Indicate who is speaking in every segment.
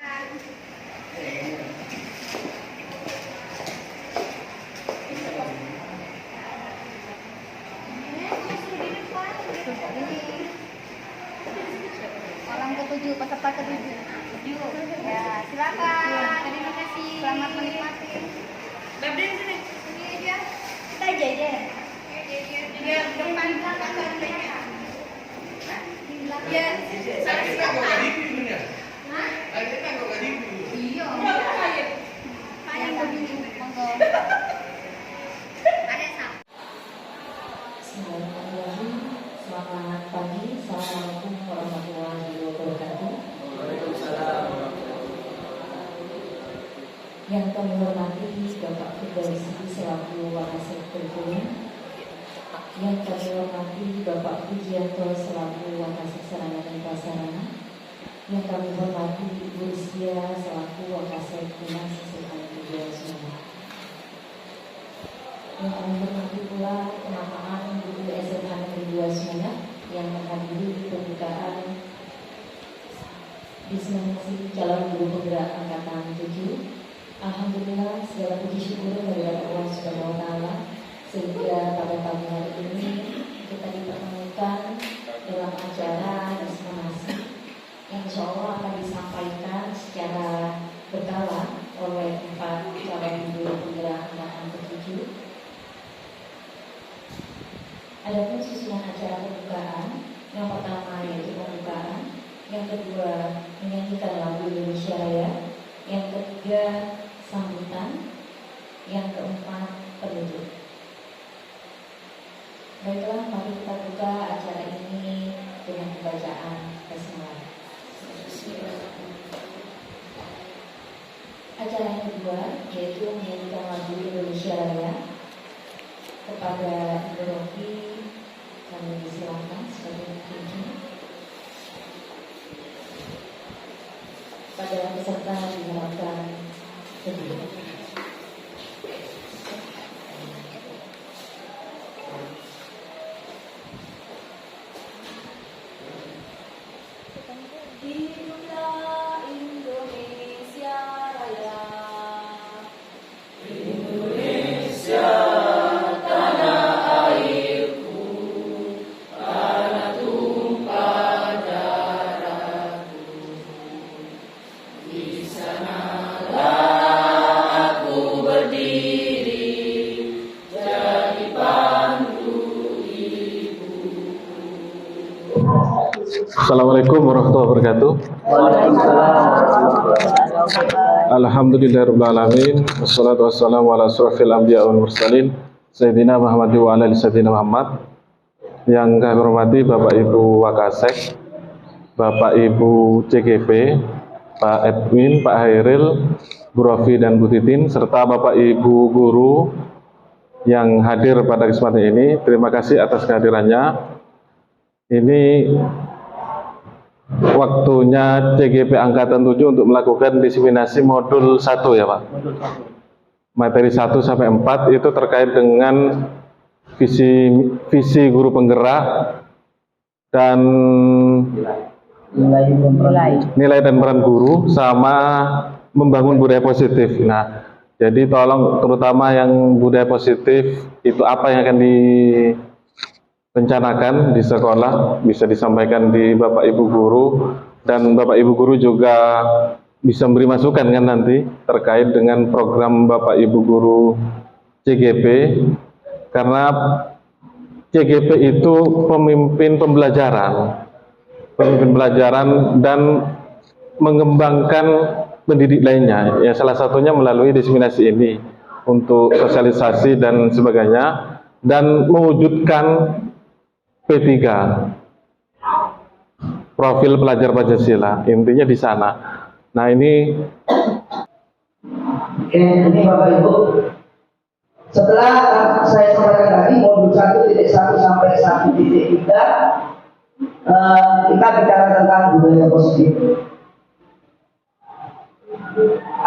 Speaker 1: Orang ketujuh, peserta ketujuh. Ya, silakan. Terima kasih. Selamat menikmati.
Speaker 2: Babden sini.
Speaker 1: Ini aja. Kita jajan.
Speaker 2: Ya, depan belakang sampingnya. Ya,
Speaker 3: Saya kita kok gak dipilih ya?
Speaker 1: Hah?
Speaker 3: Saya kita kok gak dipilih?
Speaker 1: Iya. Kayak begini, monggo. Ada sap.
Speaker 4: Bismillahirrahmanirrahim. Selamat pagi, Assalamualaikum warahmatullahi wabarakatuh.
Speaker 3: Waalaikumsalam.
Speaker 4: Yang kami hormati Bapak Firdausi selaku Wakasek yang kami hormati Bapak Pujianto selaku Wakasek Sarana dan Prasarana, yang kami hormati Ibu Rizkia selaku Wakasek Dinas Kesehatan Kedua Semua, yang kami hormati pula teman-teman guru SMA Negeri 2 Semuanya yang menghadiri pembukaan diseminasi calon guru penggerak angkatan 7. Alhamdulillah segala puji syukur dari Allah Subhanahu wa taala sehingga pada pagi hari ini kita dipertemukan dalam acara diseminasi yang insya Allah akan disampaikan secara berkala oleh 4 calon guru penggerak angkatan 7. Adapun susunan acara pembukaan, yang pertama yaitu pembukaan, yang kedua menyanyikan lagu Indonesia Raya, yang ketiga sambutan, yang keempat penutup. Baiklah, mari kita buka acara ini dengan pembacaan basmalah. Acara yang kedua yaitu menyanyikan lagu Indonesia Raya. Kepada Ibu Rofi kami silakan sebagai pimpinan. Pada peserta diharapkan berdiri.
Speaker 2: Hiduplah Indonesia Raya.
Speaker 5: Assalamualaikum warahmatullahi wabarakatuh. Alhamdulillahirrahmanirrahim. Wassalatu wassalamu ala asrafil anbiya wal mursalin Sayyidina Muhammad wa ala Sayyidina Muhammad. Yang kami hormati Bapak Ibu Wakasek, Bapak Ibu CGP, Pak Edwin, Pak Hairil, Bu Rofi dan Bu Titin, serta Bapak Ibu guru yang hadir pada kesempatan ini. Terima kasih atas kehadirannya. Ini waktunya CGP Angkatan 7 untuk melakukan diseminasi modul 1 ya Pak. Materi 1 sampai 4 itu terkait dengan visi guru penggerak dan nilai dan peran guru sama membangun budaya positif. Nah, jadi tolong terutama yang budaya positif itu apa yang akan direncanakan di sekolah bisa disampaikan di Bapak Ibu guru, dan Bapak Ibu guru juga bisa memberi masukan kan nanti terkait dengan program Bapak Ibu guru CGP, karena CGP itu pemimpin pembelajaran dan mengembangkan pendidik lainnya ya, salah satunya melalui diseminasi ini untuk sosialisasi dan sebagainya, dan mewujudkan P3 profil pelajar Pancasila, intinya di sana. Nah ini
Speaker 6: Bapak Ibu, setelah saya sampaikan tadi modul 1.1 sampai 1.3 kita bicara tentang budaya positif.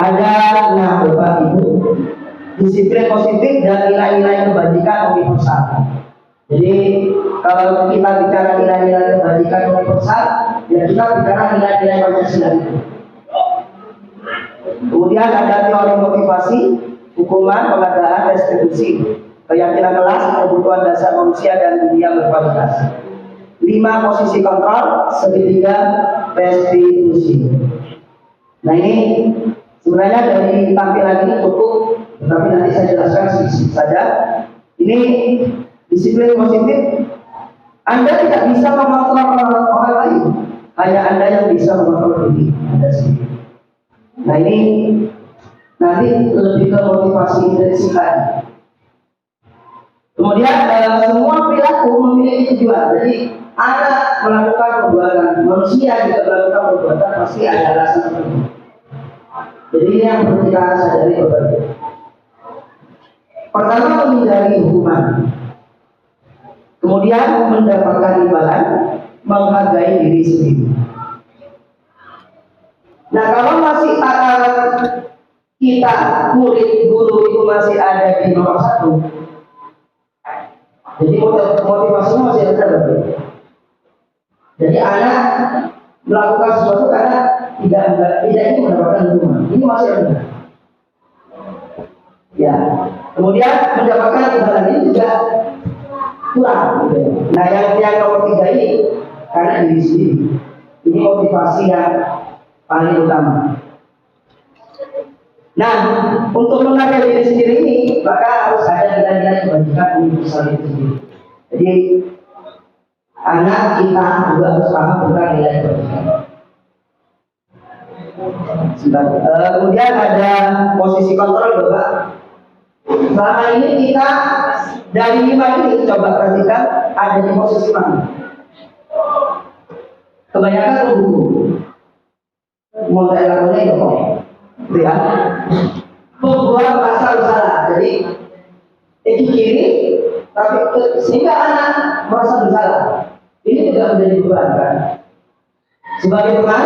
Speaker 6: Ada Bapak Ibu disiplin positif dan nilai-nilai kebajikan universal. Jadi kalau kita bicara nilai-nilai kebajikan universal, ya kita bicara nilai-nilai Pancasila itu. Kemudian ada teori motivasi, hukuman, pengadaan, restitusi, keyakinan kelas, kebutuhan dasar manusia dan dunia berkualitas. 5 posisi kontrol, segitiga restitusi. Nah ini sebenarnya dari tampilan ini cukup, tetapi nanti saya jelaskan sedikit saja. Ini disiplin positif. Anda tidak bisa mengontrol orang lain, hanya Anda yang bisa mengontrol diri Anda sendiri. Nah ini nanti lebih ke motivasi intrinsik. Kemudian semua perilaku memiliki tujuan. Jadi Anda melakukan perbuatan, manusia juga melakukan perbuatan, pasti ada alasan tertentu. Jadi ini yang perlu kita sadari Bapak Ibu. Pertama, menghindari hukuman. Kemudian mendapatkan imbalan, menghargai diri sendiri. Nah kalau masih takaran kita murid guru itu masih ada di nomor 1, jadi motivasinya masih ada Bapak. Jadi anak melakukan sesuatu karena tidak ingin mendapatkan hukuman. Ini masih ada. Ya. Kemudian mendapatkan imbalan ini juga kurang. Gitu. Nah yang nomor 3 ini karena diri sendiri. Ini motivasi yang paling utama. Nah, untuk menghargai diri sendiri ini, maka harus ada nilai-nilai kebajikan universal itu sendiri. Jadi, anak kita juga harus paham tentang nilai kebajikan. Kemudian ada posisi kontrol, Bapak. Selama ini kita dari 5 ini coba perhatikan ada di posisi mana? Kebanyakan buku. Mulai lakunya itu kok. Ya, membuat merasa bersalah. Jadi itu kiri, tapi sehingga anak merasa bersalah. Ini juga menjadi beban kan? Sebagai teman,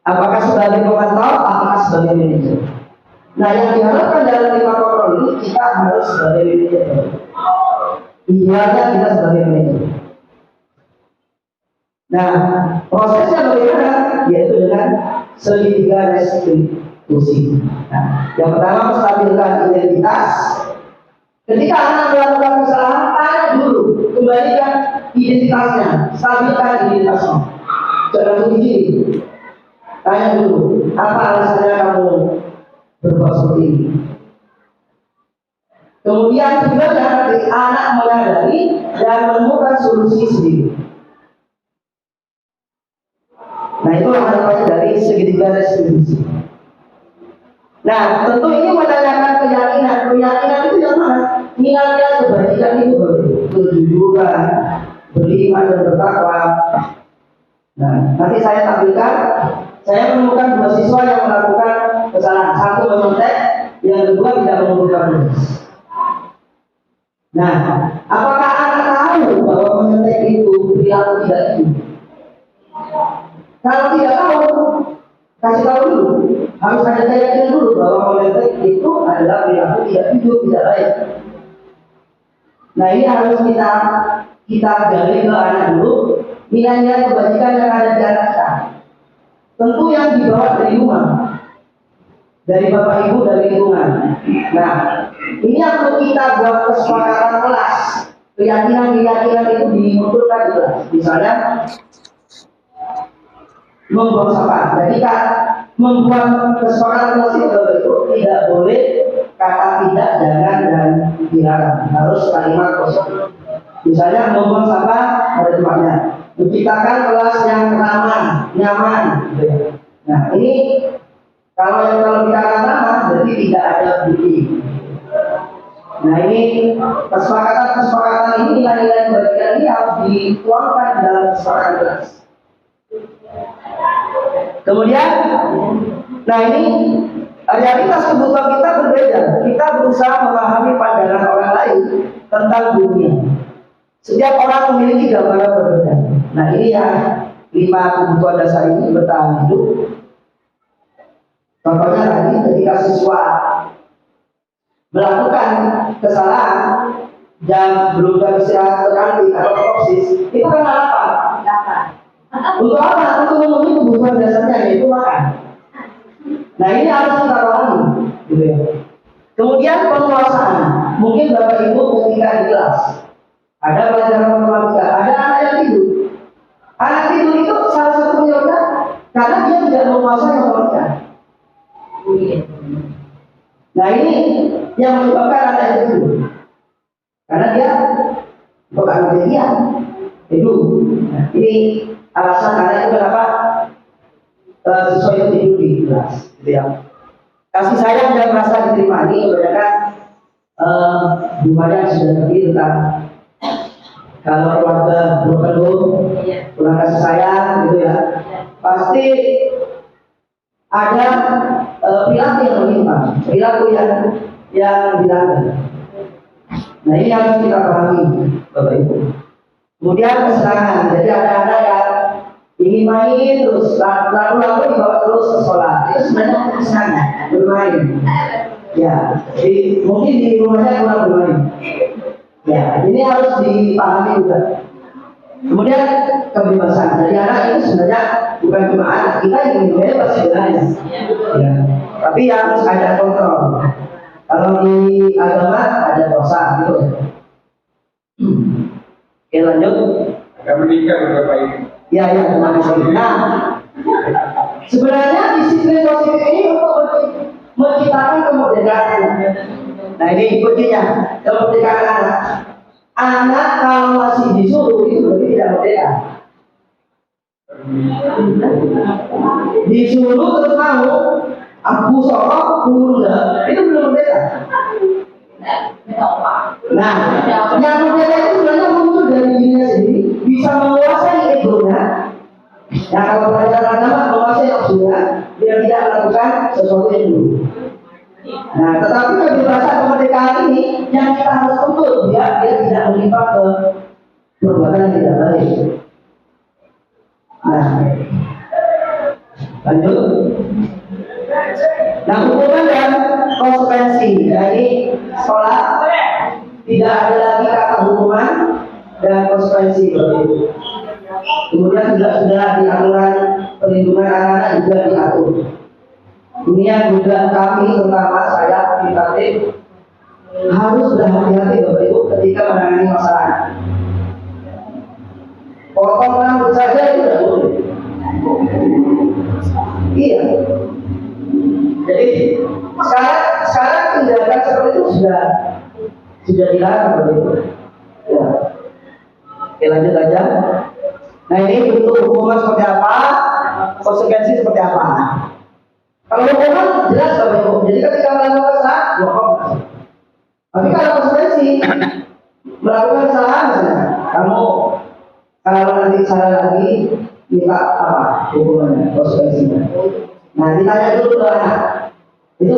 Speaker 6: apakah sebagai pemantau, apakah sebagai manajer? Nah, yang diharapkan dalam 5 kontrol ini kita harus sebagai manajer. Idealnya kita sebagai manajer. Nah, prosesnya bagaimana? Yaitu dengan segitiga restitusi. Nah, yang pertama menstabilkan identitas. Ketika anak melakukan kesalahan, tanya dulu, kembalikan identitasnya, stabilkan identitasnya. Jangan begini. Tanya dulu, apa alasannya kamu berbuat seperti ini? Kemudian juga nanti anak menyadari dan menemukan solusi sendiri. Nah itu harapannya dari segitiga restitusi. Nah tentu ini menanyakan keyakinan. Keyakinan itu yang mana? Nilai-nilai kebajikan itu kejujuran, beriman dan bertakwa. Nah nanti saya tampilkan. Saya menemukan 2 siswa yang melakukan kesalahan. 1 menyontek, yang kedua tidak mengumpulkan tugas. Nah apakah anak tahu bahwa menyontek itu perilaku tidak itu? Kalau tidak tahu, kasih tahu dulu. Harus ada keyakinan dulu bahwa menyontek itu adalah perilaku tidak jujur, tidak baik. Nah ini harus kita gali ke anak dulu. Nilai-nilai kebajikan yang ada di anak kita. Tentu yang dibawa dari rumah, dari bapak ibu, dari lingkungan. Nah ini yang perlu kita buat kesepakatan kelas. Keyakinan itu dimunculkan di kelas. Misalnya membuang sampah. Jadi membuat kesepakatan kelas itu tidak boleh kata tidak, jangan dan dilarang. Harus kalimat positif. Misalnya membuang sampah pada tempatnya. Menciptakan kelas yang ramah, nyaman. Gitu ya. Nah ini kalau bicara ramah berarti tidak ada bukti. Nah ini kesepakatan ini nilai-nilai kebajikan ini harus dituangkan dalam kesepakatan kelas. Kemudian, nah ini realitas kebutuhan kita berbeda. Kita berusaha memahami pandangan orang lain tentang dunia. Setiap orang memiliki gambaran berbeda. Nah ini yang 5 kebutuhan dasar ini bertahan hidup. Contohnya tadi ketika siswa melakukan kesalahan dan belum beristirahat ke kantin atau toksis, itu kan apa? Untuk apa? Untuk memenuhi kebutuhan dasarnya yaitu makan. Nah ini harus kita pahami, gitu ya. Kemudian penguasaan, mungkin Bapak Ibu ketika di kelas ada pelajaran matematika, ada anak yang tidur. Anak tidur itu salah satu penyebabnya karena dia tidak menguasai matematika. Nah ini yang menyebabkan anak yang tidur, karena dia bukan matematika. Itu, nah, ini alasan anak itu kenapa siswa itu tidur di kelas, gitu ya. Kasih sayang dan merasa diterima ini kebanyakan rumahnya sudah ngerti tentang kalau keluarga berpenuh kurang kasih sayang, gitu ya. Pasti ada perilaku yang menyimpang, perilaku yang dilanggar. Nah ini harus kita pahami, Bapak Ibu. Kemudian kesenangan, jadi ada anak yang ingin main terus, lalu dibawa terus ke sekolah. Itu sebenarnya kesenangan, bermain. Ya, jadi mungkin di rumahnya kurang bermain. Ya, ini harus dipahami juga. Kemudian kebebasan. Jadi anak itu sebenarnya bukan cuma anak, kita yang bebas sebenarnya. Ya, tapi harus ada kontrol. Kalau di agama ada dosa, gitu ya. Oke, lanjut.
Speaker 3: Akan menikah Bapak Ibu.
Speaker 6: Ya, terima kasih. Nah, sebenarnya disiplin positif ini untuk menciptakan kemerdekaan. Nah, ini kuncinya, kemerdekaan anak. Anak kalau masih disuruh itu berarti tidak merdeka. Disuruh terus mau, aku sokok, kurunda, itu belum merdeka. Nah, yang merdeka itu sebenarnya muncul dari dirinya sendiri, bisa menguasai egonya. Nah, kalau pelajaran agama menguasai nafsunya, dia tidak melakukan sesuatu yang dulu. Nah, tetapi kebebasan kemerdekaan ini yang kita harus tuntut, dia tidak menimpa ke perbuatan yang tidak baik. Nah, lanjut. Nah, hukuman dan konsekuensi. Nah, ini sekolah tidak ada lagi kata hukuman dan konsekuensi. Kemudian sudah di aturan perlindungan anak-anak juga diatur. Ini yang juga kami, terutama saya Bupati, harus berhati-hati Bapak Ibu ketika menangani masalah. Potong rambut saja itu tidak boleh. Iya. Jadi sekarang tindakan seperti itu sudah dilarang Bapak Ibu. Ya. Oke, lanjut aja. Nah ini bentuk hukuman seperti apa, konsekuensi seperti apa. Kalau hukuman jelas Bapak Ibu. Jadi ketika melakukan kesalahan, hukum. Tapi kalau konsekuensi melakukan kesalahan, misalnya kamu kalau nanti salah lagi minta apa hukumannya, konsekuensinya. Nah ditanya dulu ke anak, itu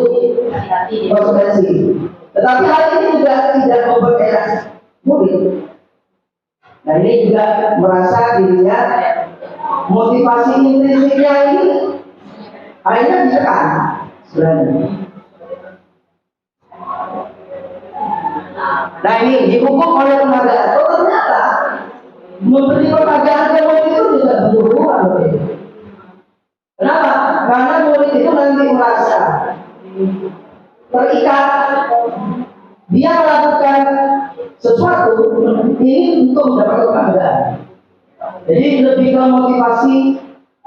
Speaker 6: konsekuensi. Tetapi hal ini juga tidak memperkeras murid. Nah ini juga merasa dirinya motivasi intrinsiknya ini akhirnya ditekan sebenarnya. Nah ini dihukum oleh penghargaan. Oh ternyata memberi penghargaan ke murid itu tidak berhubungan. Kenapa? Karena murid itu nanti merasa terikat. Dia melakukan sesuatu ini untuk mendapatkan penghargaan. Jadi lebih ke motivasi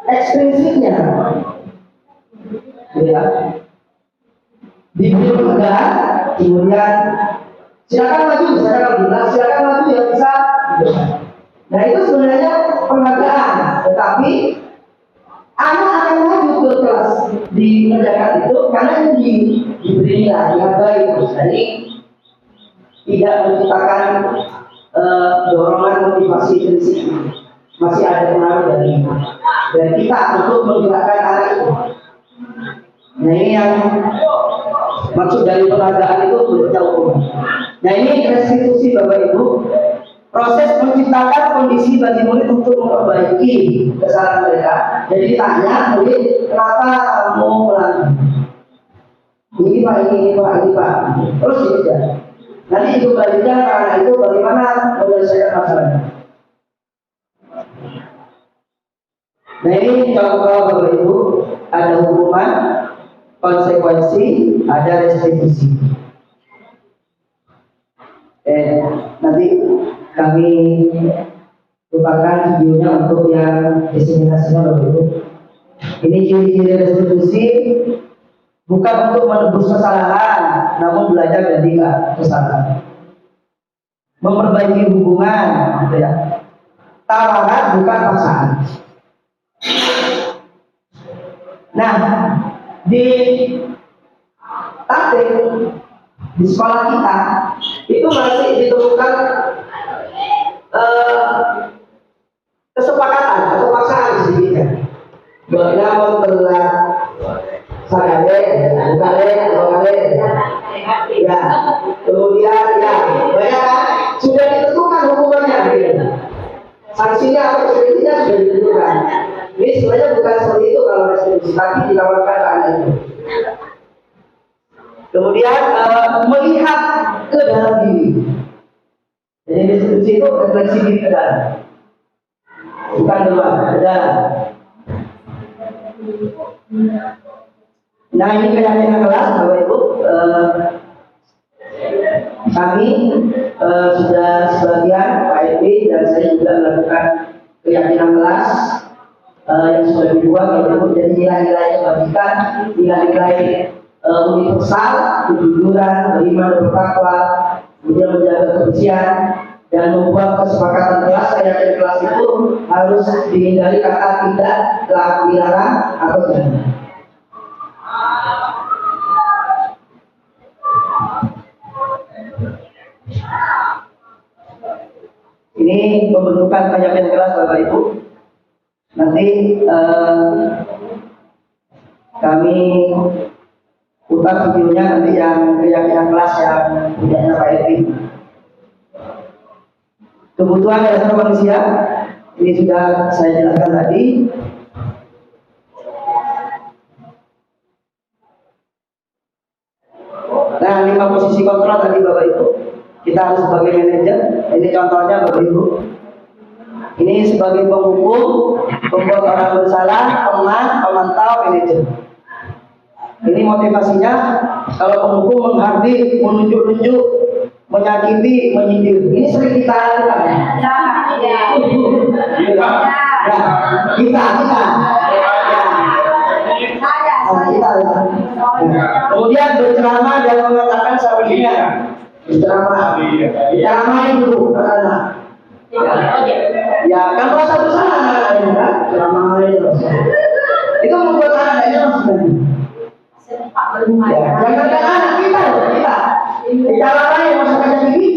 Speaker 6: ekstrinsipnya. Ya. Diberi penghargaan, kemudian silakan maju, silakan maju yang bisa. Nah itu sebenarnya penghargaan, tetapi anak akan maju ke kelas di menjaga itu karena ini diberi nilai, dihargai terus. Jadi tidak menciptakan dorongan motivasi intrinsik. Masih ada pengaruh dari kita untuk menggerakkan anak itu. Nah ini yang maksud dari penghargaan itu bentuknya hukuman. Nah ini restitusi Bapak Ibu, proses menciptakan kondisi bagi murid untuk memperbaiki kesalahan mereka. Jadi ditanya murid, kenapa kamu melanggar? Ini Pak. Terus dikejar. Nanti dikembalikan ke anak itu bagaimana menyelesaikan masalahnya. Nah ini kalau Bapak Ibu ada hukuman, konsekuensi, ada restitusi. Nanti kami lupakan videonya untuk yang diseminasinya Bapak Ibu. Ini ciri-ciri restitusi bukan untuk menebus kesalahan, namun belajar dari kesalahan. Memperbaiki hubungan, gitu ya. Tawaran bukan paksaan. Nah, di taktik di sekolah kita itu masih ditemukan kesepakatan atau paksaan sedikitnya. Bahwa telah sadare, bukale, ya, kemudian ya, banyak kan sudah ditentukan hukumannya, gitu. Sanksinya atau restitusinya sudah ditentukan. Ini sebenarnya bukan seperti itu kalau restitusi, tapi ditawarkan ke anak itu. Kemudian melihat ke dalam diri. Jadi restitusi itu refleksi diri ke dalam, bukan luar, ke dalam. Nah, ini keyakinan kelas Bapak Ibu. Kami sudah sebagian KIP dan saya juga melakukan keyakinan kelas yang sudah dibuat Bapak Ibu. Jadi nilai-nilai kebajikan, nilai-nilai universal, kejujuran, beriman dan bertakwa, kemudian menjaga kebersihan, dan membuat kesepakatan kelas. Keyakinan kelas itu harus dihindari kata tidak, dilarang atau jangan. Ini pembentukan keyakinan kelas Bapak Ibu. Nanti kami putar videonya nanti yang keyakinan kelas yang punyanya Pak Evi. Kebutuhan dasar manusia ini sudah saya jelaskan tadi. Nah, 5 posisi kontrol tadi Bapak Ibu. Kita harus sebagai manajer. Ini contohnya Bapak Ibu. Ini sebagai penghukum, pembuat orang bersalah, teman, pemantau, manajer. Ini motivasinya kalau penghukum menghardik, menunjuk-nunjuk, menyakiti, menyindir. Ini sering kita lakukan. Kita. Kemudian berceramah dan mengatakan seharusnya berceramah dulu anak. Ya kan rasa bersalah kan ceramah itu membuat anaknya langsung. Ya, jangan anak kita. Cara lain masakannya gini.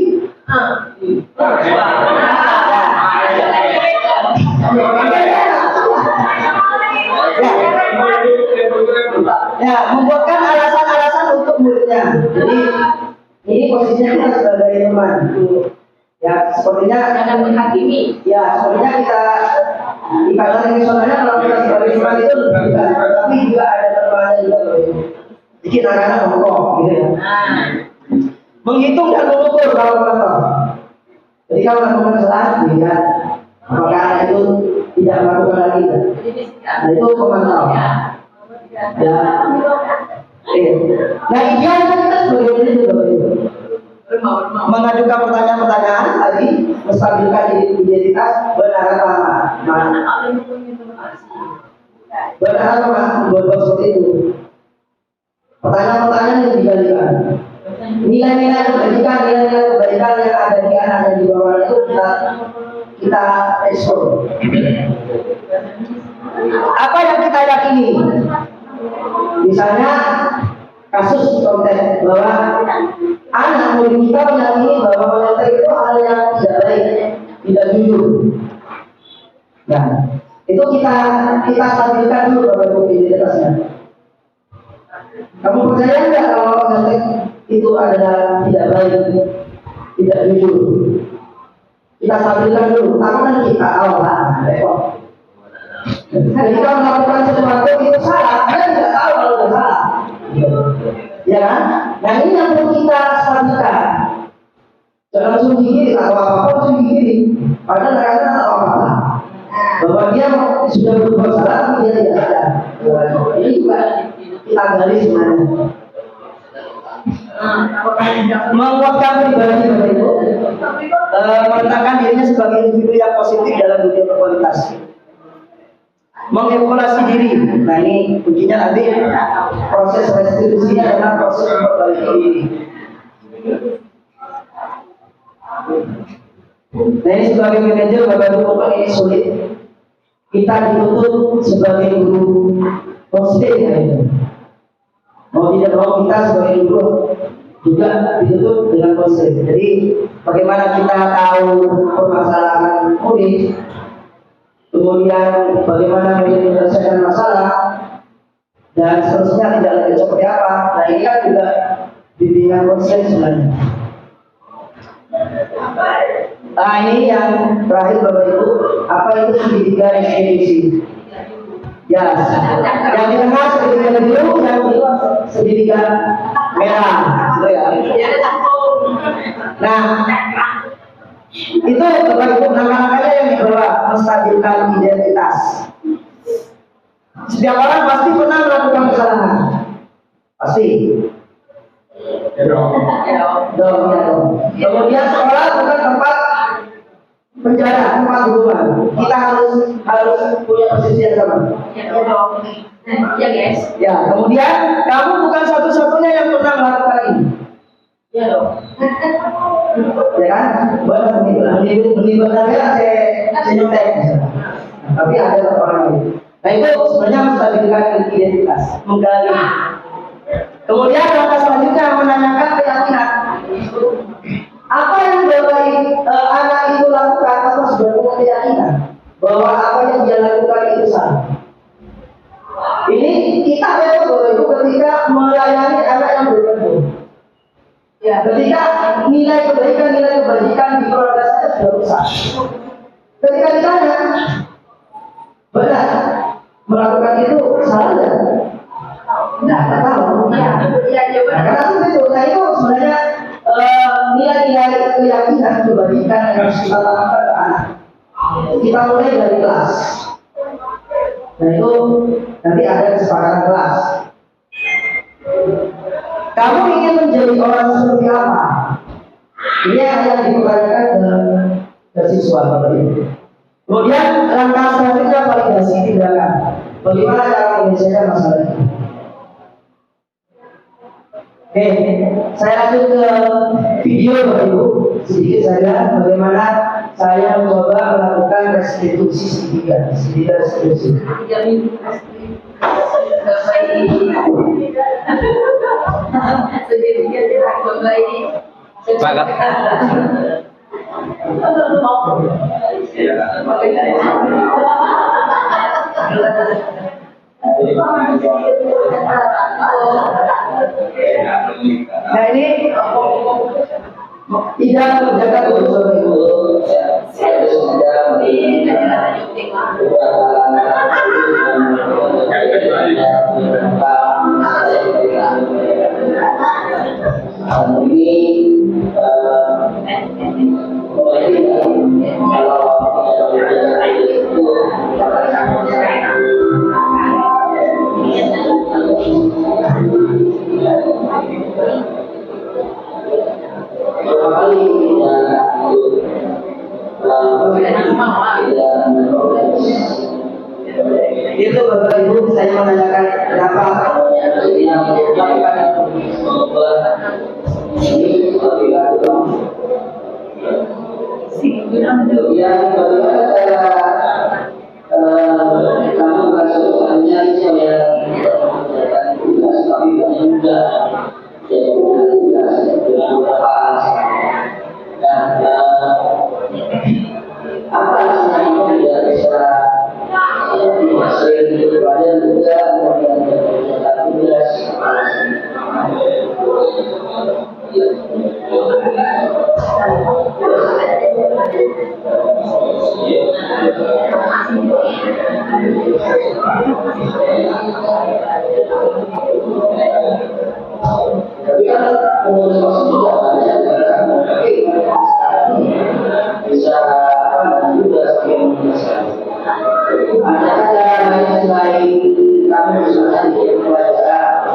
Speaker 6: Ya, membuatkan alasan-alasan untuk muridnya. Jadi ini posisinya kita sebagai teman. Ya, sepertinya akan menghakimi. Ya, sepertinya kita ikatan emosionalnya kalau kita sebagai teman itu bukan, tapi juga ada terbatasnya juga. Jadi anak-anak ngomong, gitu ya. Menghitung dan mengukur kalau menonton. Jadi kalau melakukan kesalahan, dilihat apakah anak itu tidak melakukan lagi. Nah, itu pemantau. Ya. Nah, idealnya kita sebagai manajer mengajukan pertanyaan-pertanyaan tadi, menstabilkan identitas, benar apa? Benar apa? Buat seperti itu. Pertanyaan-pertanyaan yang dibalikan. Nilai-nilai kebaikan yang ada di anak dan di bawah itu kita ekspor. Apa yang kita yakini? Misalnya kasus konten bahwa anak murid kita meyakini bahwa konten itu hal yang tidak baik, tidak jujur. Nah, itu kita stabilkan dulu Bapak Ibu identitasnya. Kamu percaya nggak kalau konten itu adalah tidak baik, tidak jujur? Kita stabilkan dulu. Apa kan kita awal repot. Jadi kalau melakukan sesuatu itu salah, kita tidak tahu kalau itu salah. Ya kan? Nah, ini yang perlu kita stabilkan. Jangan langsung gigit atau apa-apa langsung gigit. Padahal mereka tak tahu apa-apa. Bahwa dia sudah berbuat salah, tapi dia tidak sadar. Ini juga kita gali sebenarnya. Menguatkan pribadi Bapak Ibu, meletakkan dirinya sebagai individu yang positif dalam dunia berkualitas. Mengevaluasi diri, nah ini kuncinya nanti proses restitusi adalah proses memperbaiki diri. Nah ini sebagai manajer Bapak Ibu memang ini sulit. Kita dituntut sebagai guru positif ya ini. Mau tidak mau kita sebagai guru juga ditutup dengan konsep. Jadi bagaimana kita tahu permasalahan murid, kemudian bagaimana menyelesaikan masalah, dan seterusnya tidak lagi seperti apa. Nah ini kan juga bimbingan konsep sebenarnya. Nah ini yang terakhir Bapak Ibu, apa itu pendidikan institusi? Ya, yang di tengah pendidikan biru, yang di pendidikan merah, gitu ya. Nah, itu Bapak Ibu langkah-langkahnya yang dibawa menstabilkan identitas. Setiap orang pasti pernah melakukan kesalahan, pasti. Dong. Kemudian sekolah bukan tempat penjara, tempat hukuman. Kita harus punya posisi yang sama.
Speaker 2: Ya guys.
Speaker 6: Ya, kemudian kamu bukan satu-satunya yang pernah melakukan ini. Ya dong. Ya kan? Buat menimbulkan saya nyontek. Tapi ada orang lain. Nah itu sebenarnya menstabilkan identitas, menggali. Kemudian langkah selanjutnya menanyakan keyakinan. Apa yang anak itu lakukan atau sebenarnya keyakinan bahwa apa yang dia lakukan itu salah. Ini kita betul itu ketika melayani anak yang berbeda. Ya, ketika nilai kebajikan di keluarga saya sudah rusak. Ketika ditanya, benar melakukan itu salah tidak? Nah, nggak tahu. Ya, karena seperti itu. Nah itu sebenarnya nilai-nilai keyakinan kebajikan yang harus kita lakukan ke anak. Kita mulai dari kelas. Nah itu nanti ada kesepakatan kelas. Kamu ingin menjadi orang seperti apa? Ini yang dipertanyakan ke siswa Bapak Ibu. Kemudian langkah selanjutnya validasi tindakan. Bagaimana cara menyelesaikan masalah ini? Oke, saya lanjut ke video Bapak Ibu. Sedikit saja bagaimana saya mencoba melakukan restitusi segitiga restitusi. Nah ini tidak menjaga kebersihan Ibu. Itu Bapak Ibu saya menanyakan kenapa yang melakukan yang bagaimana cara kamu kasusnya supaya tugas kami juga apa yang tidak bisa dihasilkan kepada juga tugas tapi kan pengurus juga banyak bisa juga ada lain selain kami misalnya di pelajaran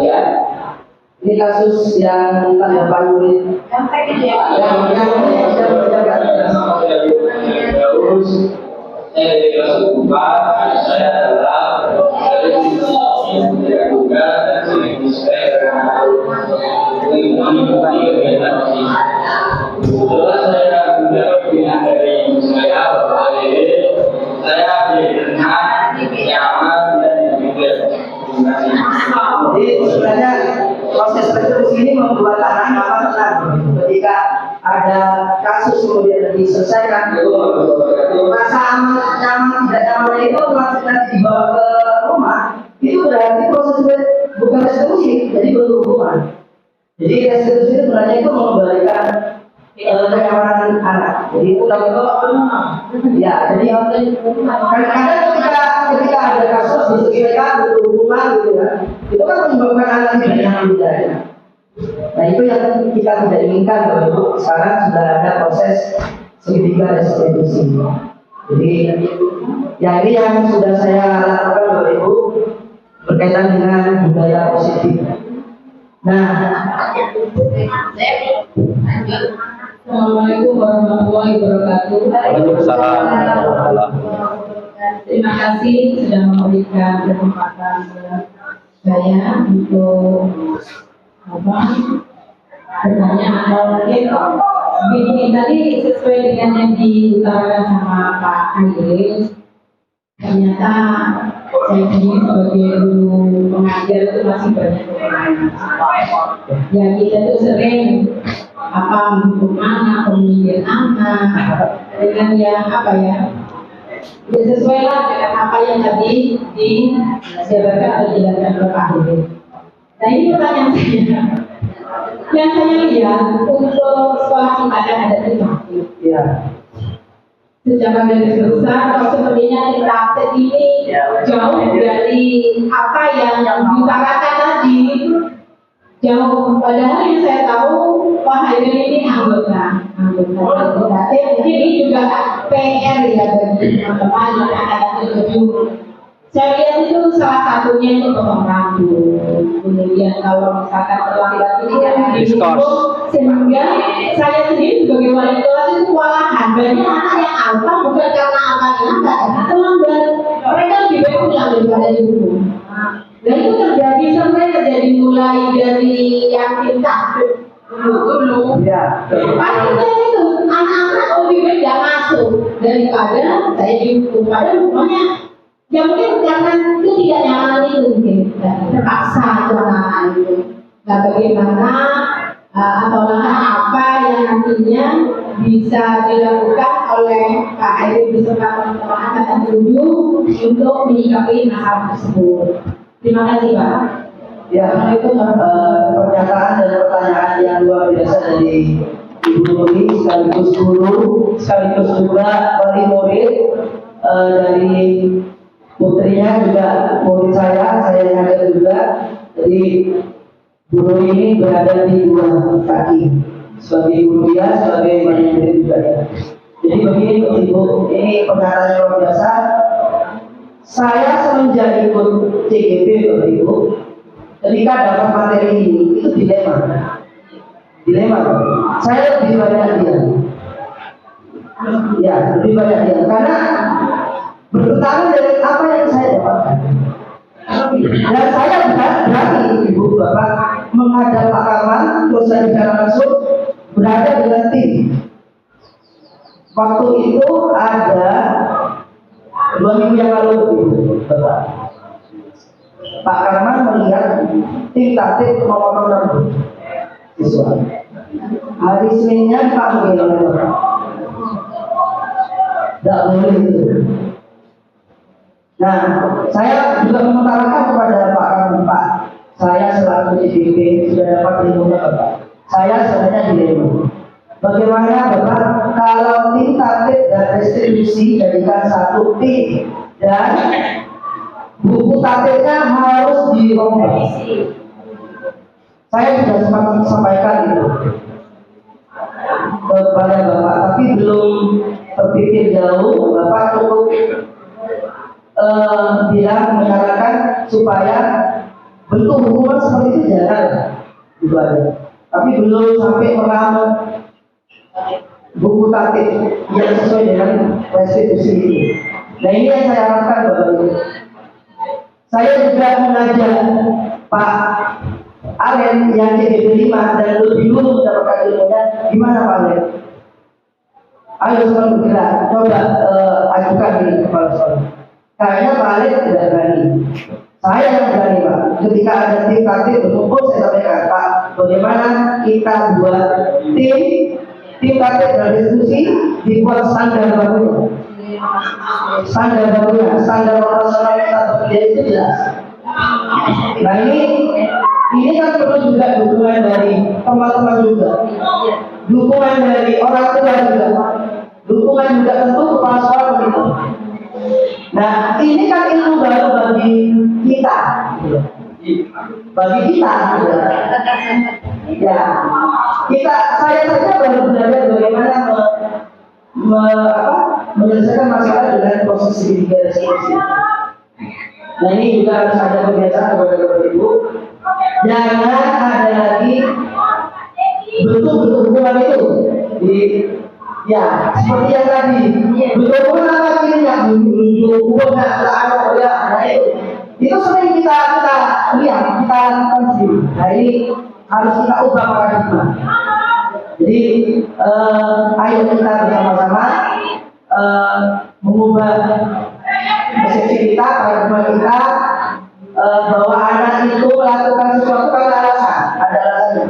Speaker 6: Ya. Ini kasus yang tanggapan murid yang
Speaker 3: Terus saya dari kelas 4, saya adalah dari yang juga dan setelah saya mendapat pilihan dari saya Bapak Dede, saya benar nyaman dan juga terima kasih.
Speaker 6: Jadi sebenarnya proses restitusi ini membuat anak nyaman tenang ketika ada kasus kemudian diselesaikan. Rasa aman nyaman tidak nyaman itu maksudnya dibawa ke rumah itu berarti proses bukan restitusi, jadi berhubungan. Jadi restitusi itu sebenarnya itu mengembalikan kenyamanan anak. Jadi itu ya, jadi kadang-kadang ketika ada kasus diselesaikan berhubungan gitu kan, itu kan menyebabkan anak tidak nyaman di daerah. Nah itu yang kita tidak inginkan Bapak Ibu. Sekarang sudah ada proses segitiga restitusi. Jadi yang ini yang sudah saya lakukan Bapak Ibu berkaitan dengan budaya positif. Nah,
Speaker 7: Assalamualaikum warahmatullahi wabarakatuh.
Speaker 5: Waalaikumsalam.
Speaker 7: Terima kasih sudah memberikan kesempatan saya untuk bertanya atau mungkin begini tadi sesuai dengan yang diutarakan sama Pak Andri. Ternyata saya ini sebagai guru pengajar itu masih banyak kekurangan. Ya kita tuh sering mendukung anak, pembimbing anak dengan yang sesuai lah dengan apa yang tadi dijabarkan atau dijelaskan oleh Pak Dede. Nah ini pertanyaan saya. Yang saya lihat untuk sekolah kita kan ada 5.
Speaker 6: ya.
Speaker 7: Secara garis besar, sepertinya kita update ini jauh dari apa yang diutarakan tadi. Jauh, padahal yang saya tahu Pak Haidar ini anggota legislatif, jadi ini juga PR ya bagi teman-teman yang akan dituju. Saya lihat itu salah satunya itu potong rambut. Kemudian kalau misalkan terlambat ini kan dihukum, sehingga saya sendiri sebagai wali kelas itu kewalahan. Banyak anak yang alfa bukan karena apanya, karena terlambat. Mereka lebih baik pulang daripada dihukum. Dan itu terjadi sampai terjadi mulai dari yang kita dulu.
Speaker 6: Ya.
Speaker 7: Pasti itu anak-anak lebih baik tidak masuk daripada saya dihukum. Padahal hukumnya ya mungkin karena itu tidak nyaman itu mungkin terpaksa itu anak-anak itu. Nah bagaimana atau langkah apa yang nantinya bisa dilakukan oleh Pak Eri beserta teman-teman angkatan 7 untuk menyikapi masalah tersebut. Terima kasih Pak.
Speaker 6: Ya, pernyataan dan pertanyaan yang luar biasa dari Ibu Nuri sekaligus guru, sekaligus juga wali murid dari putrinya juga murid saya nyadar juga. Jadi guru ini berada di dua kaki, sebagai guru dia, sebagai wali murid juga ya. Jadi begini Ibu, ini pernyataan yang luar biasa. Saya semenjak ikut CGP Bapak Ibu, ketika dapat materi ini itu dilema. Saya lebih banyak lebih banyak dia karena bertentangan dengan apa yang saya dapatkan. Dan saya berani Ibu Bapak menghadap Pak Karman, terus saya bicara langsung berada dengan tim. Waktu itu ada 2 minggu yang lalu Bapak, Pak Karman melihat tim tatip memotong rambut siswa. Hari Seninnya dipanggil oleh Bapak. Tidak boleh itu. Nah, saya juga mengutarakan kepada Pak Karman, Pak, saya selaku CGP sudah dapat ilmu Bapak. Saya sebenarnya dilema. Bagaimana Bapak kalau tim tatip dan restitusi jadikan satu tim dan buku tatipnya harus direvisi. Saya sudah sempat sampaikan itu kepada Bapak, tapi belum terpikir jauh. Bapak cukup bilang menyarankan supaya bentuk hukuman seperti itu jangan, itu aja. Tapi belum sampai mengambil buku tatip yang sesuai dengan restitusi itu. Nah ini yang saya harapkan Bapak Ibu. Saya juga mengajak Pak Aren yang CDP 5 dan lebih dulu mendapatkan ilmunya, gimana Pak Aren? Ayo semua bergerak, coba ajukan di kepala sekolah. Kayaknya Pak Aren tidak berani. Saya yang berani Pak. Ketika ada tim tatip berkumpul, saya sampaikan Pak, bagaimana kita buat tim tatip dan diskusi dibuat standar barunya. Standar operasional kita bekerja itu jelas. Nah ini kan perlu juga dukungan dari teman-teman juga, dukungan dari orang tua juga, dukungan juga tentu kepala sekolah begitu. Nah ini kan ilmu baru bagi kita, ya saya saja baru belajar bagaimana menyelesaikan masalah dengan proses segitiga restitusi. Nah ini juga harus ada kebiasaan kepada Bapak Ibu. Jangan ada lagi bentuk-bentuk hukuman itu. Jadi ya seperti yang tadi, bentuk hukuman apa akhirnya? Hukuman nah itu sering kita lihat, kita lakukan sendiri. Nah ini harus kita ubah paradigma. Jadi ayo kita bersama-sama mengubah persepsi kita, paradigma kita, bahwa anak itu melakukan sesuatu karena ada alasannya.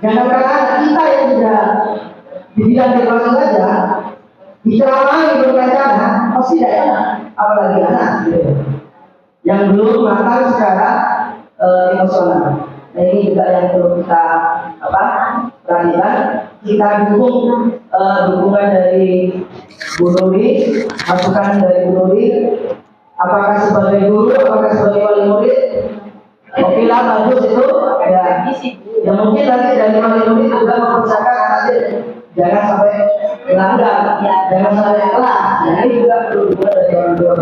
Speaker 6: Jangan karena anak kita yang sudah di bidang dewasa saja diceramai berkacana, pasti tidak enak, apalagi anak yang belum matang secara emosional. Nah ini juga yang perlu kita perhatikan. Kita dukung dukungan dari Bu Nuri, masukan dari Bu Nuri. Apakah sebagai guru, apakah sebagai wali murid? Oke lah, bagus itu. Ya mungkin nanti dari wali murid juga mempersiapkan anaknya jangan sampai melanggar, jangan sampai telat. Nah ini juga perlu dukungan dari orang tua.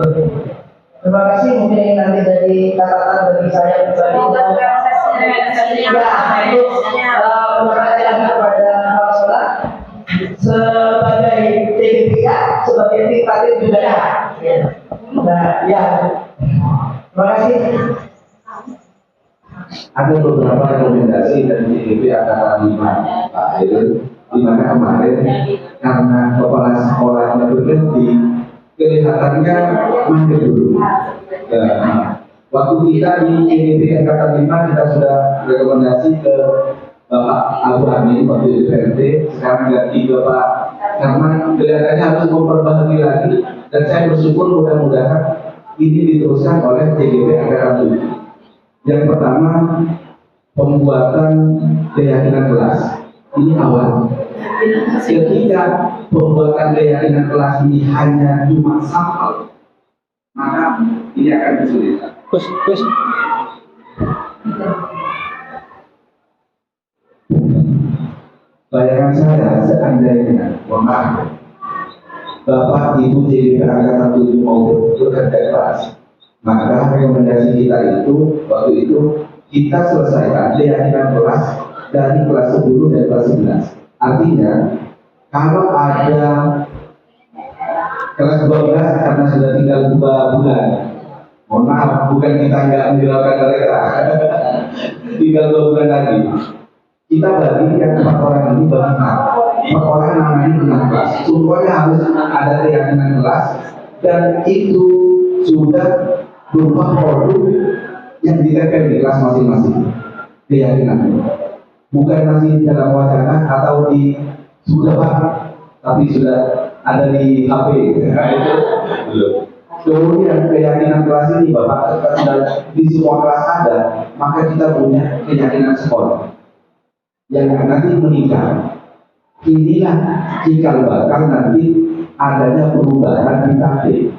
Speaker 6: Terima kasih, mungkin ini nanti dari catatan bagi saya pribadi untuk penyampaian kepada kepala sekolah sebagai TPPK, sebagai tim tatip juga ya. Nah, ya. Terima kasih.
Speaker 8: Ada beberapa rekomendasi dari DPP Angkatan 5 Pak Heru, di mana kemarin karena kepala sekolahnya berhenti, kelihatannya mandek dulu. Waktu kita di DPP Angkatan 5 kita sudah rekomendasi ke Bapak Abu Amin waktu di PRT, sekarang ganti Bapak karena kelihatannya harus memperbaharui lagi, dan saya bersyukur mudah-mudahan ini diteruskan oleh TGP Angkatan 7. Yang pertama, pembuatan keyakinan kelas ini awal. Ketika pembuatan keyakinan kelas ini hanya cuma sampel, maka ini akan kesulitan. Bayangan saya seandainya, Bapak Ibu TGP Angkatan 7 mau bekerja keras, maka rekomendasi kita itu waktu itu kita selesaikan keyakinan kelas dari kelas 10 dan kelas 11. Artinya kalau ada kelas 12 karena sudah tinggal 2 bulan, mohon maaf, bukan kita nggak menghiraukan mereka, tinggal 2 bulan lagi, kita bagi yang 4 orang ini bagi 4 orang namanya 6 kelas. Semuanya harus ada keyakinan kelas, dan itu sudah berupa produk yang ditempel di kelas masing-masing. Keyakinan bukan masih dalam wacana atau di sudah Pak, tapi sudah ada di HP. Nah, itu belum. Kemudian keyakinan kelas ini Bapak sudah di semua kelas ada, maka kita punya keyakinan sekolah yang nanti meningkat. Inilah cikal bakal nanti adanya perubahan di tatip.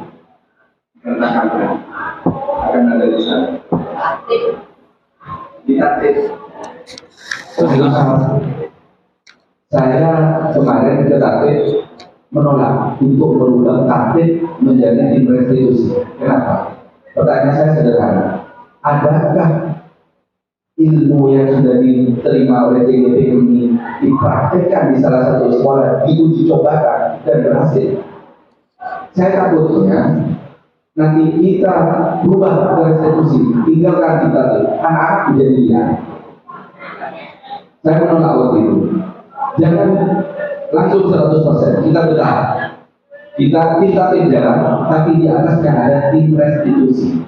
Speaker 8: Akan ada di sana. Di tatip. Saya kemarin ke tatip menolak untuk merubah tatip menjadi tim restitusi. Kenapa? diterima oleh CGP ini dipraktekkan di salah satu sekolah, diuji cobakan dan berhasil. Saya takutnya nanti kita berubah ke restitusi, tinggalkan kita anak-anak menjadi dia. Saya menolak waktu itu. Jangan langsung 100%, kita bertahap. Kita tim jalan, tapi di atasnya ada tim restitusi.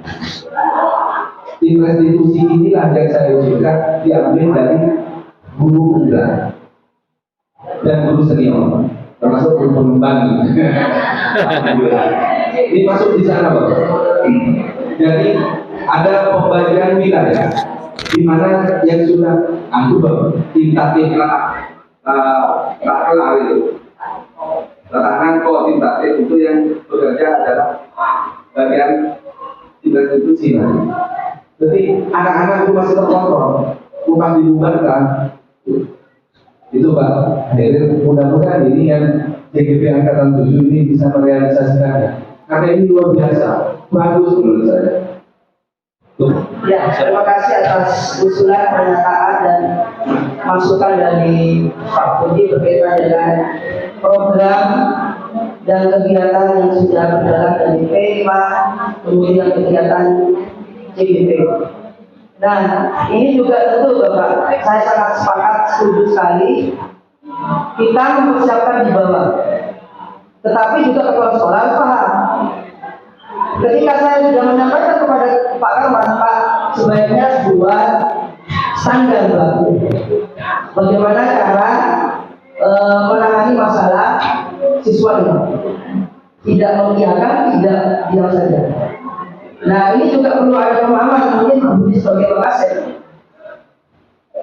Speaker 8: Tim restitusi inilah yang saya usulkan diambil dari guru muda dan guru senior, termasuk guru pengembang. Ini masuk di sana, Pak. Jadi ada pembagian wilayah di mana yang sudah tim kelar itu. Letakkan kok tim itu yang bekerja adalah bagian tim restitusi. Jadi anak-anak itu masih terkontrol, bukan dibubarkan. Itu Pak. Jadi mudah-mudahan ini yang CGP Angkatan 7 ini bisa merealisasikannya. Karena ini luar biasa, bagus menurut saya.
Speaker 6: Ya, terima kasih atas usulan, pernyataan dan masukan dari Pak Puji berkaitan dengan program dan kegiatan yang sudah berjalan dari P5, kemudian kegiatan CGP. Nah, ini juga tentu Bapak, saya sangat sepakat, setuju sekali. Kita mempersiapkan di bawah, tetapi juga kepala sekolah paham. Ketika saya sudah menyampaikan kepada Pak Karman, Pak, sebaiknya buat standar baku. Bagaimana cara menangani masalah siswa ini? Tidak mengiyakan, tidak diam saja. Nah, ini juga perlu ada pemahaman, mungkin Pak Budi sebagai pengasih.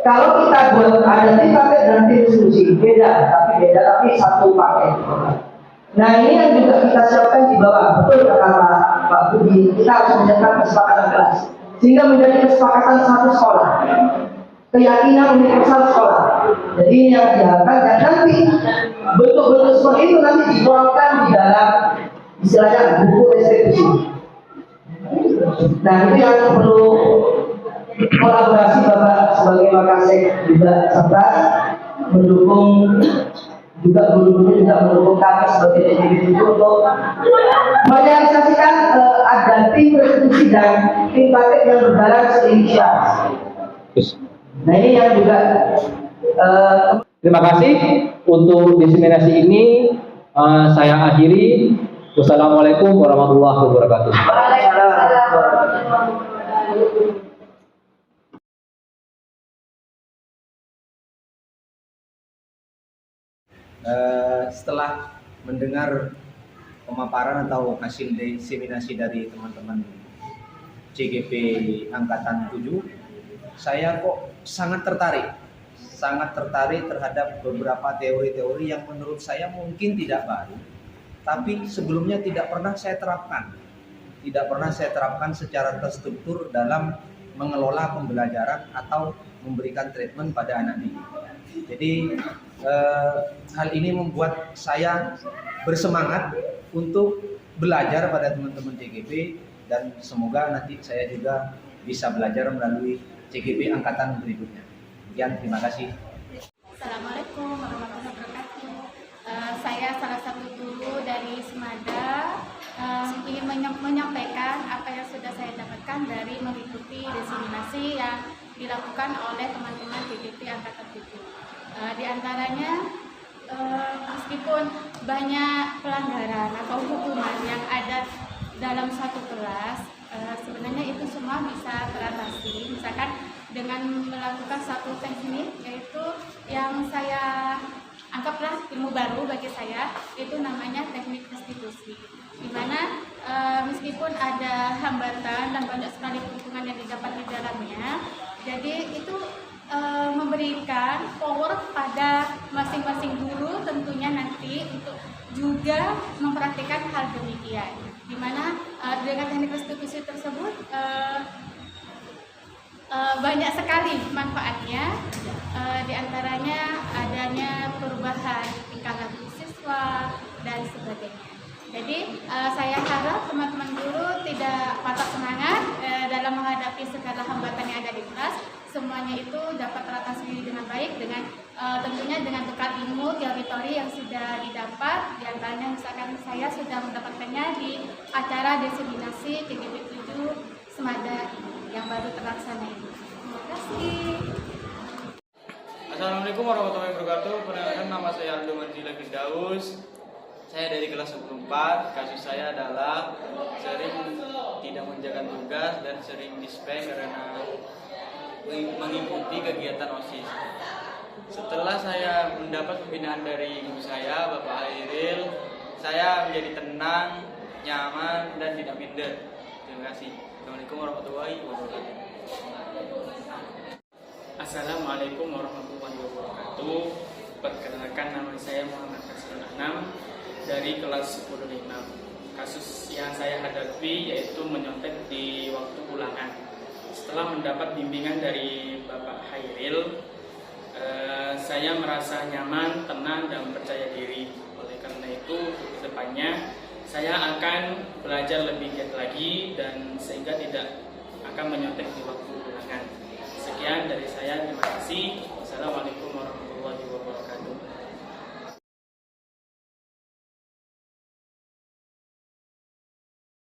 Speaker 6: Kalau kita buat ada tim paket dan tim diskusi, beda tapi satu paket. Nah, ini yang juga kita siapkan di bawah. Betul kata Pak Budi, kita harus menyiapkan kesepakatan kelas sehingga menjadi kesepakatan satu sekolah, keyakinan universal sekolah. Jadi ini yang diharapkan, dan nanti bentuk-bentuk seperti itu nanti dituangkan di dalam istilahnya buku restitusi. Nah, itu yang perlu kolaborasi Bapak sebagai Wakasek juga serta mendukung juga guru-guru juga mendukung kami sebagai individu untuk merealisasikan ada tim restitusi dan tim paket yang berjalan se-Indonesia. Nah, ini yang juga
Speaker 9: terima kasih untuk diseminasi ini. Saya akhiri. Wassalamualaikum warahmatullahi wabarakatuh.
Speaker 10: Setelah mendengar pemaparan atau hasil diseminasi dari teman-teman CGP Angkatan 7, saya kok sangat tertarik terhadap beberapa teori-teori yang menurut saya mungkin tidak baru, tapi sebelumnya tidak pernah saya terapkan secara terstruktur dalam mengelola pembelajaran atau memberikan treatment pada anak didik. Jadi hal ini membuat saya bersemangat untuk belajar pada teman-teman CGP, dan semoga nanti saya juga bisa belajar melalui CGP angkatan berikutnya. Sekian, terima kasih.
Speaker 1: Assalamualaikum warahmatullahi wabarakatuh. Saya salah satu guru dari Semada, ingin menyampaikan apa yang sudah saya dapatkan dari mengikuti diseminasi yang dilakukan oleh teman-teman CGP angkatan 7. Di antaranya, meskipun banyak pelanggaran atau hukuman yang ada dalam satu kelas, sebenarnya itu semua bisa teratasi. Misalkan dengan melakukan satu teknik, yaitu yang saya anggaplah ilmu baru bagi saya, itu namanya teknik restitusi, di mana meskipun ada hambatan dan banyak sekali keuntungan yang didapat di dalamnya, jadi itu memberikan power pada masing-masing guru tentunya nanti untuk juga mempraktikkan hal demikian, di mana dengan teknik restitusi tersebut banyak sekali manfaatnya, di antaranya adanya perubahan tingkah laku siswa dan sebagainya. Jadi saya harap teman-teman guru tidak patah semangat dalam menghadapi segala hambatan yang ada di kelas. semuanya itu dapat teratasi dengan baik dengan tentunya dengan bekal ilmu teori yang sudah didapat. Di antaranya misalkan saya sudah mendapatkannya di acara diseminasi TGB 7 Semada yang baru terlaksana ini. Terima kasih.
Speaker 11: Assalamualaikum warahmatullahi wabarakatuh. Perkenalkan, nama saya Aldo Manzila Firdaus. Saya dari kelas 14. Kasus saya adalah sering tidak menjalankan tugas dan sering dispek karena mengikuti kegiatan OSIS. Setelah saya mendapat pembinaan dari guru saya, Bapak Hairil, saya menjadi tenang, nyaman, dan tidak minder. Terima kasih. Assalamualaikum warahmatullahi wabarakatuh.
Speaker 12: Assalamualaikum warahmatullahi wabarakatuh. Perkenalkan, nama saya Muhammad Hasan Anam dari kelas 10-6. Kasus yang saya hadapi yaitu menyontek di waktu ulangan. Setelah mendapat bimbingan dari Bapak Hairil, saya merasa nyaman, tenang, dan percaya diri. Oleh karena itu, ke depannya saya akan belajar lebih giat lagi dan sehingga tidak akan menyontek di waktu ulangan. Sekian dari saya, terima kasih.